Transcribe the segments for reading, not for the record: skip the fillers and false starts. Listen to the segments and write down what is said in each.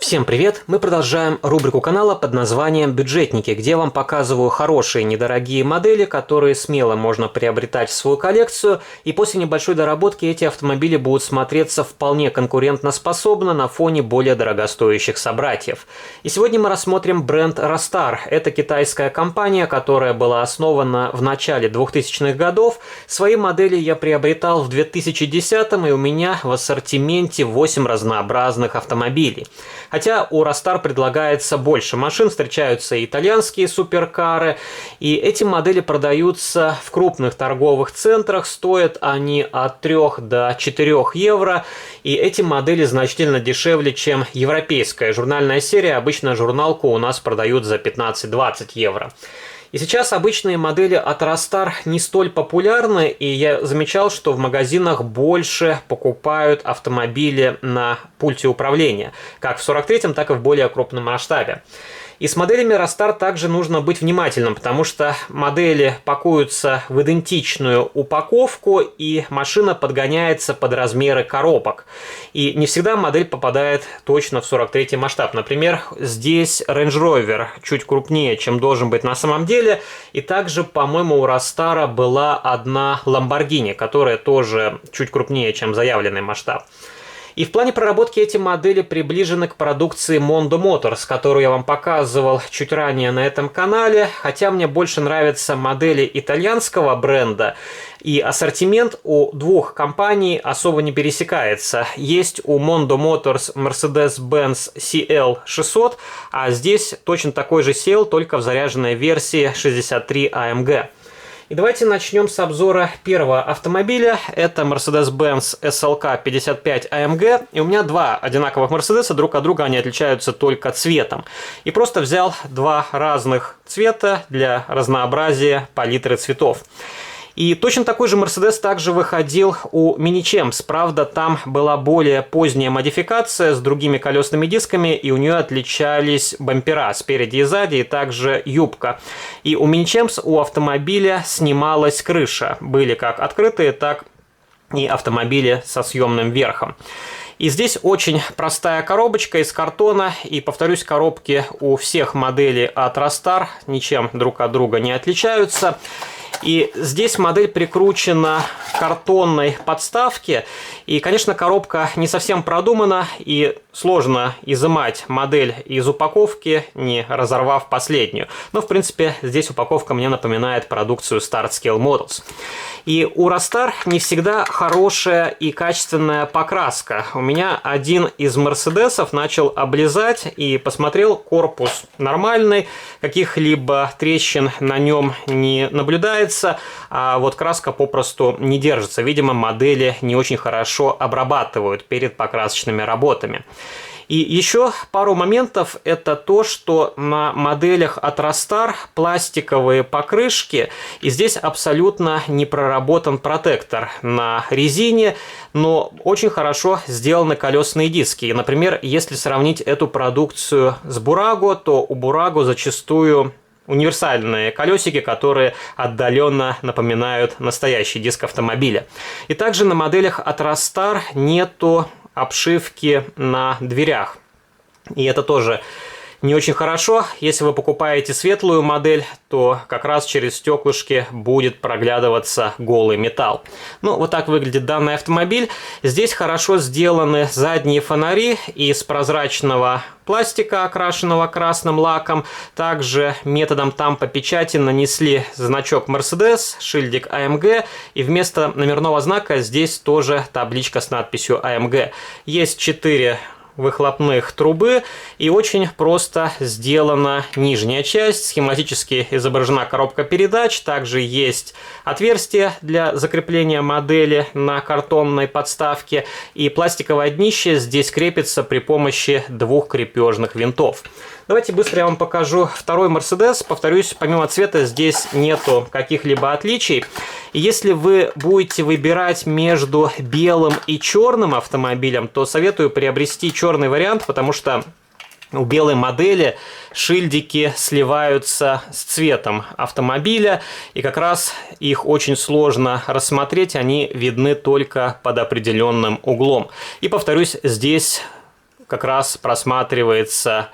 Всем привет! Мы продолжаем рубрику канала под названием «Бюджетники», где я вам показываю хорошие недорогие модели, которые смело можно приобретать в свою коллекцию, и после небольшой доработки эти автомобили будут смотреться вполне конкурентоспособно на фоне более дорогостоящих собратьев. И сегодня мы рассмотрим бренд Rostar. Это китайская компания, которая была основана в начале 2000-х годов. Свои модели я приобретал в 2010-м, и у меня в ассортименте 8 разнообразных автомобилей. Хотя у Rostar предлагается больше машин, встречаются и итальянские суперкары, и эти модели продаются в крупных торговых центрах, стоят они от 3 до 4 евро, и эти модели значительно дешевле, чем европейская журнальная серия. Обычно журналку у нас продают за 15-20 евро. И сейчас обычные модели от Rostar не столь популярны, и я замечал, что в магазинах больше покупают автомобили на пульте управления, как в 43-м, так и в более крупном масштабе. И с моделями Rostar также нужно быть внимательным, потому что модели пакуются в идентичную упаковку, и машина подгоняется под размеры коробок. И не всегда модель попадает точно в 43-й масштаб. Например, здесь Range Rover чуть крупнее, чем должен быть на самом деле. И также, по-моему, у Rostar была одна Lamborghini, которая тоже чуть крупнее, чем заявленный масштаб. И в плане проработки эти модели приближены к продукции Mondo Motors, которую я вам показывал чуть ранее на этом канале, хотя мне больше нравятся модели итальянского бренда, и ассортимент у двух компаний особо не пересекается. Есть у Mondo Motors Mercedes-Benz CL600, а здесь точно такой же CL, только в заряженной версии 63 AMG. И давайте начнем с обзора первого автомобиля. Это Mercedes-Benz SLK 55 AMG. И у меня два одинаковых Mercedes, друг от друга они отличаются только цветом. И просто взял два разных цвета для разнообразия палитры цветов. И точно такой же Mercedes также выходил у Mini Champs. Правда, там была более поздняя модификация с другими колесными дисками, и у нее отличались бампера спереди и сзади, и также юбка. И у Mini Champs у автомобиля снималась крыша. Были как открытые, так и автомобили со съемным верхом. И здесь очень простая коробочка из картона, и, повторюсь, коробки у всех моделей от Rostar ничем друг от друга не отличаются. И здесь модель прикручена к картонной подставке. И, конечно, коробка не совсем продумана, и сложно изымать модель из упаковки, не разорвав последнюю. Но, в принципе, здесь упаковка мне напоминает продукцию Start Scale Models. И у Rostar не всегда хорошая и качественная покраска. У меня один из Мерседесов начал облезать, и посмотрел, корпус нормальный, каких-либо трещин на нем не наблюдается, а вот краска попросту не держится. Видимо, модели не очень хорошо обрабатывают перед покрасочными работами. И еще пару моментов – это то, что на моделях от Rostar пластиковые покрышки, и здесь абсолютно не проработан протектор на резине, но очень хорошо сделаны колесные диски. И, например, если сравнить эту продукцию с Burago, то у Burago зачастую универсальные колесики, которые отдаленно напоминают настоящий диск автомобиля. И также на моделях от Rostar нету обшивки на дверях. И это тоже не очень хорошо. Если вы покупаете светлую модель, то как раз через стеклышки будет проглядываться голый металл. Ну, вот так выглядит данный автомобиль. Здесь хорошо сделаны задние фонари из прозрачного пластика, окрашенного красным лаком. Также методом тампа-печати нанесли значок Mercedes, шильдик AMG, и вместо номерного знака здесь тоже табличка с надписью AMG. Есть 4 выхлопных трубы, и очень просто сделана нижняя часть. Схематически изображена коробка передач. Также есть отверстие для закрепления модели на картонной подставке, и пластиковое днище здесь крепится при помощи двух крепежных винтов. Давайте быстро я вам покажу второй Mercedes. Повторюсь, помимо цвета здесь нету каких-либо отличий. И если вы будете выбирать между белым и черным автомобилем, то советую приобрести черный вариант, потому что у белой модели шильдики сливаются с цветом автомобиля, и как раз их очень сложно рассмотреть, они видны только под определенным углом. И повторюсь, здесь как раз просматривается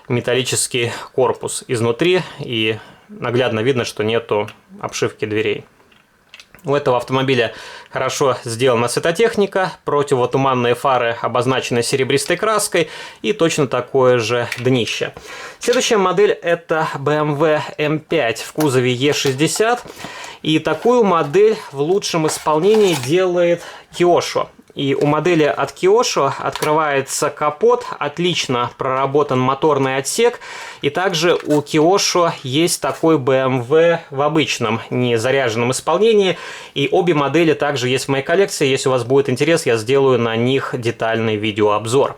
металлический корпус изнутри, и наглядно видно, что нету обшивки дверей. У этого автомобиля хорошо сделана светотехника, противотуманные фары обозначены серебристой краской и точно такое же днище. Следующая модель — это BMW M5 в кузове E60. И такую модель в лучшем исполнении делает Kyosho. И у модели от Kyosho открывается капот, отлично проработан моторный отсек. И также у Kyosho есть такой BMW в обычном, не заряженном исполнении. И обе модели также есть в моей коллекции. Если у вас будет интерес, я сделаю на них детальный видеообзор.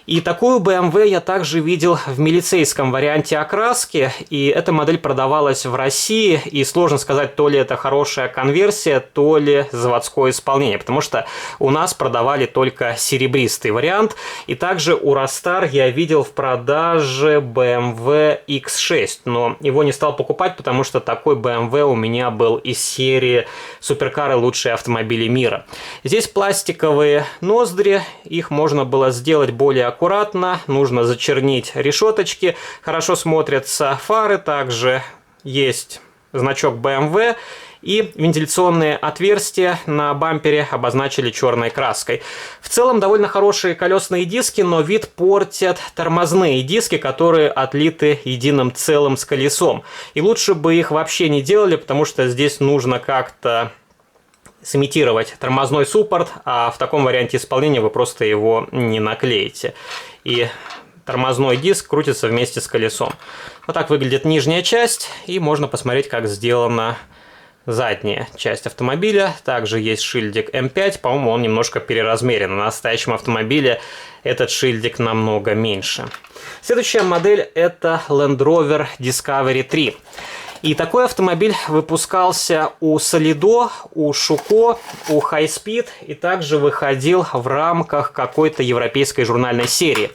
И такую BMW я также видел в милицейском варианте окраски, и эта модель продавалась в России, и сложно сказать, то ли это хорошая конверсия, то ли заводское исполнение, потому что у нас продавали только серебристый вариант, и также у Ростар я видел в продаже BMW X6, но его не стал покупать, потому что такой BMW у меня был из серии суперкары «Лучшие автомобили мира». Здесь пластиковые ноздри, их можно было сделать более аккуратно, нужно зачернить решеточки, хорошо смотрятся фары, также есть значок BMW, и вентиляционные отверстия на бампере обозначили черной краской. В целом довольно хорошие колесные диски, но вид портят тормозные диски, которые отлиты единым целым с колесом. И лучше бы их вообще не делали, потому что здесь нужно как-то сымитировать тормозной суппорт, а в таком варианте исполнения вы просто его не наклеите. И тормозной диск крутится вместе с колесом. Вот так выглядит нижняя часть, и можно посмотреть, как сделана задняя часть автомобиля. Также есть шильдик M5, по-моему, он немножко переразмерен. На настоящем автомобиле этот шильдик намного меньше. Следующая модель — это Land Rover Discovery 3. И такой автомобиль выпускался у Solido, у Schuko, у High Speed и также выходил в рамках какой-то европейской журнальной серии.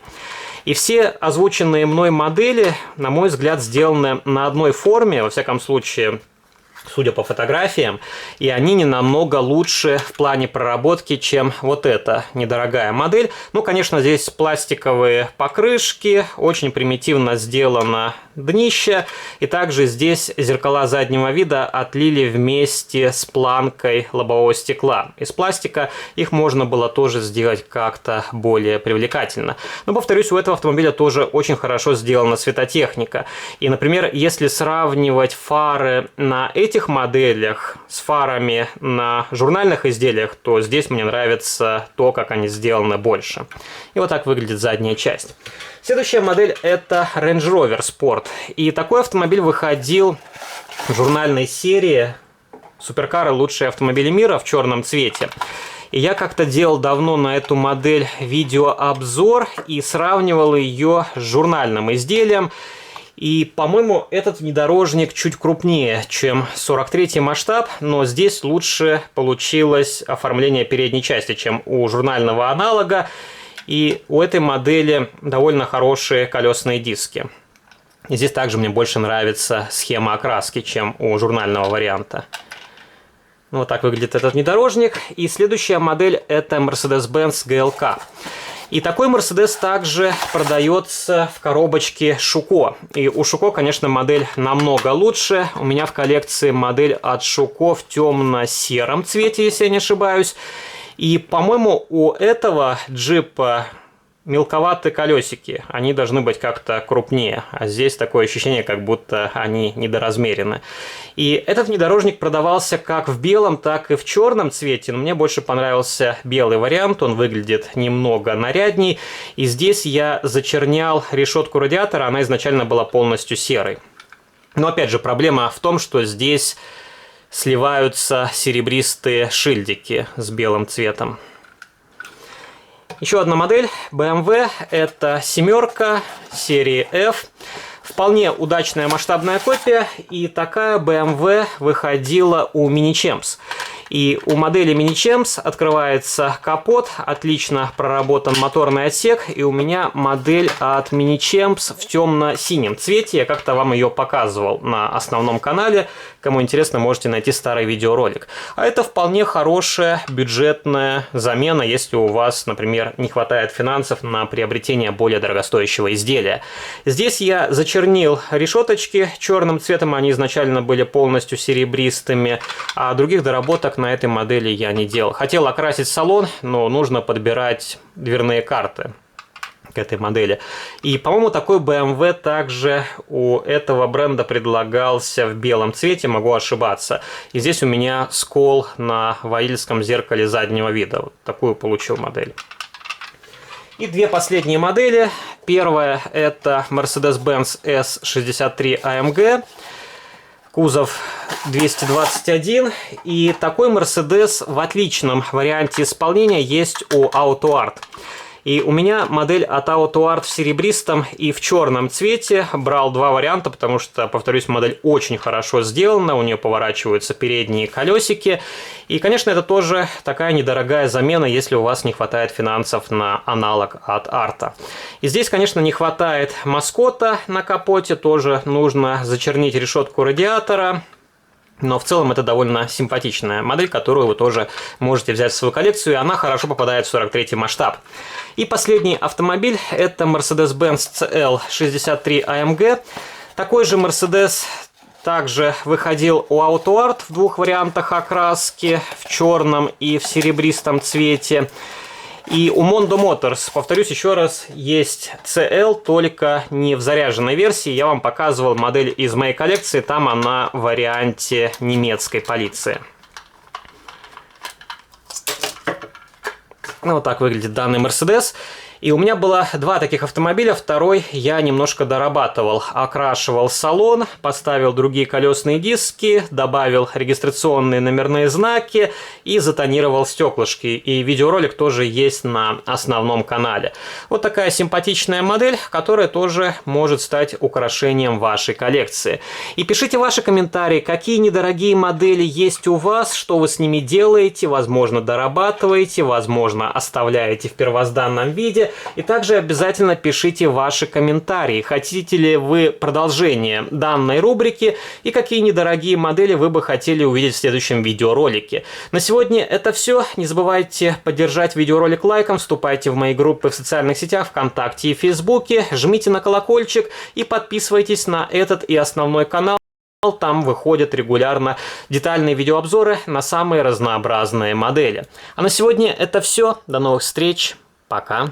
И все озвученные мной модели, на мой взгляд, сделаны на одной форме, во всяком случае, судя по фотографиям, и они не намного лучше в плане проработки, чем вот эта недорогая модель. Ну, конечно, здесь пластиковые покрышки, очень примитивно сделано днище, и также здесь зеркала заднего вида отлили вместе с планкой лобового стекла. Из пластика их можно было тоже сделать как-то более привлекательно. Но, повторюсь, у этого автомобиля тоже очень хорошо сделана светотехника. И, например, если сравнивать фары на этих моделях с фарами на журнальных изделиях, то здесь мне нравится то, как они сделаны больше. И вот так выглядит задняя часть. Следующая модель — это Range Rover Sport. И такой автомобиль выходил в журнальной серии суперкары «Лучшие автомобили мира» в черном цвете. И я как-то делал давно на эту модель видеообзор и сравнивал ее с журнальным изделием. И, по-моему, этот внедорожник чуть крупнее, чем 43-й масштаб, но здесь лучше получилось оформление передней части, чем у журнального аналога. И у этой модели довольно хорошие колесные диски. И здесь также мне больше нравится схема окраски, чем у журнального варианта. Ну, вот так выглядит этот внедорожник. И следующая модель — это Mercedes-Benz GLK. И такой Mercedes также продается в коробочке Schuko. И у Schuko, конечно, модель намного лучше. У меня в коллекции модель от Schuko в темно-сером цвете, если я не ошибаюсь. И, по-моему, у этого джипа мелковаты колесики. Они должны быть как-то крупнее. А здесь такое ощущение, как будто они недоразмерены. И этот внедорожник продавался как в белом, так и в черном цвете. Но мне больше понравился белый вариант. Он выглядит немного нарядней. И здесь я зачернял решетку радиатора. Она изначально была полностью серой. Но опять же, проблема в том, что здесь сливаются серебристые шильдики с белым цветом. Еще одна модель BMW, это семерка серии F. Вполне удачная масштабная копия, и такая BMW выходила у Mini Champs. И у модели Mini Champs открывается капот, отлично проработан моторный отсек, и у меня модель от Mini Champs в темно-синем цвете. Я как-то вам ее показывал на основном канале. Кому интересно, можете найти старый видеоролик. А это вполне хорошая бюджетная замена, если у вас, например, не хватает финансов на приобретение более дорогостоящего изделия. Здесь я зачернил решеточки черным цветом, они изначально были полностью серебристыми, а других доработок на этой модели я не делал. Хотел окрасить салон, но нужно подбирать дверные карты к этой модели. И, по-моему, такой BMW также у этого бренда предлагался в белом цвете, могу ошибаться. И здесь у меня скол на водительском зеркале заднего вида. Вот такую получил модель. И две последние модели. Первая — это Mercedes-Benz S63 AMG. Кузов 221. И такой Mercedes в отличном варианте исполнения есть у AutoArt. И у меня модель от AutoArt в серебристом и в черном цвете. Брал два варианта, потому что, повторюсь, модель очень хорошо сделана. У нее поворачиваются передние колесики. И, конечно, это тоже такая недорогая замена, если у вас не хватает финансов на аналог от Арта. И здесь, конечно, не хватает маскота на капоте. Тоже нужно зачернить решетку радиатора. Но в целом это довольно симпатичная модель, которую вы тоже можете взять в свою коллекцию, и она хорошо попадает в 43-й масштаб. И последний автомобиль – это Mercedes-Benz CL63 AMG. Такой же Mercedes также выходил у AutoArt в двух вариантах окраски, в черном и в серебристом цвете. И у Mondo Motors, повторюсь еще раз, есть CL, только не в заряженной версии. Я вам показывал модель из моей коллекции, там она в варианте немецкой полиции. Ну, вот так выглядит данный Mercedes. И у меня было два таких автомобиля, второй я немножко дорабатывал. Окрашивал салон, поставил другие колесные диски, добавил регистрационные номерные знаки и затонировал стеклышки. И видеоролик тоже есть на основном канале. Вот такая симпатичная модель, которая тоже может стать украшением вашей коллекции. И пишите ваши комментарии, какие недорогие модели есть у вас, что вы с ними делаете, возможно, дорабатываете, возможно, оставляете в первозданном виде. И также обязательно пишите ваши комментарии. Хотите ли вы продолжение данной рубрики и какие недорогие модели вы бы хотели увидеть в следующем видеоролике. На сегодня это все. Не забывайте поддержать видеоролик лайком, вступайте в мои группы в социальных сетях ВКонтакте и Фейсбуке, жмите на колокольчик и подписывайтесь на этот и основной канал. Там выходят регулярно детальные видеообзоры на самые разнообразные модели. А на сегодня это все. До новых встреч. Пока.